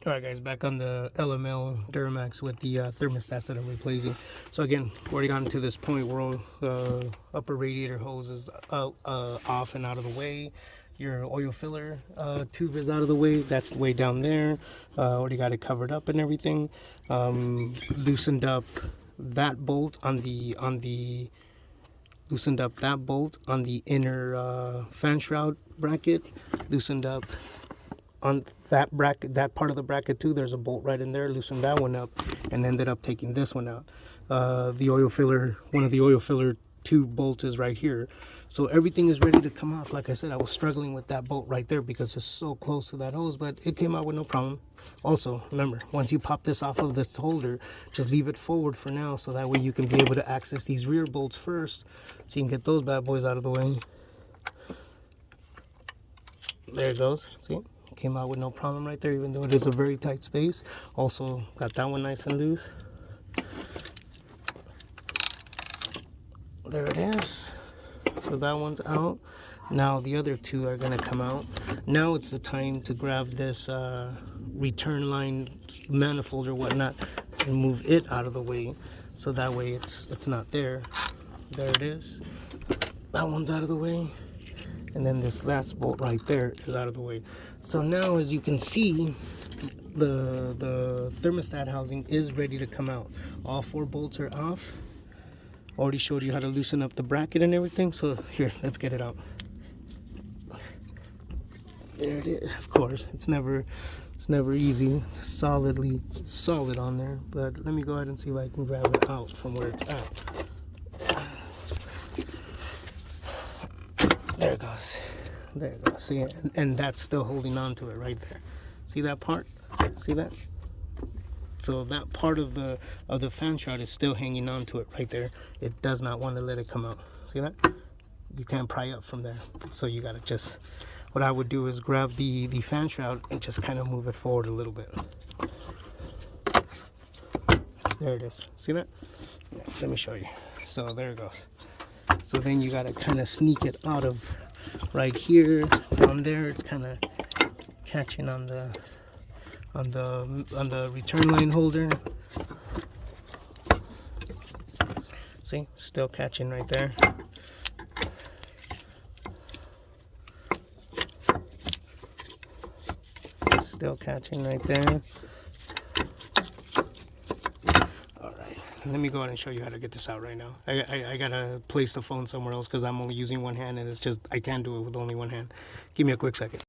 Alright guys, back on the LML Duramax with the thermostats that I'm replacing. So again, we already gotten to this point where upper radiator hose is off and out of the way. Your oil filler tube is out of the way. That's the way down there. Already got it covered up and everything. Loosened up that bolt on the inner fan shroud bracket. Loosened up on that bracket, that part of the bracket too. There's a bolt right in there. Loosened that one up and ended up taking this one out. The oil filler, one of the oil filler tube bolts is right here. So everything is ready to come off. Like I said, I was struggling with that bolt right there because it's so close to that hose, but it came out with no problem. Also, remember, once you pop this off of this holder, just leave it forward for now, so that way you can be able to access these rear bolts first, so you can get those bad boys out of the way. There it goes. See? Came out with no problem right there, even though it is a very tight space. Also got that one nice and loose. There it is. So that one's out. Now the other two are gonna come out. Now it's the time to grab this return line manifold or whatnot and move it out of the way, so that way it's not there. There it is. That one's out of the way. And then this last bolt right there is out of the way. So now, as you can see, the thermostat housing is ready to come out. All 4 bolts are off. Already showed you how to loosen up the bracket and everything. So here, let's get it out. There it is. Of course, it's never easy. It's solid on there. But let me go ahead and see if I can grab it out from where it's at. There it goes. There it goes. See, and that's still holding on to it right there. See that part? See that? So that part of the fan shroud is still hanging on to it right there. It does not want to let it come out. See that? You can't pry up from there. So you gotta just, what I would do is grab the fan shroud and just kind of move it forward a little bit. There it is. See that? Yeah, let me show you. So there it goes. So then you gotta kind of sneak it out of right here. Down there, it's kind of catching on the return line holder. See, still catching right there. Still catching right there. Let me go ahead and show you how to get this out right now. I gotta place the phone somewhere else because I'm only using one hand, and it's just, I can't do it with only one hand. Give me a quick second.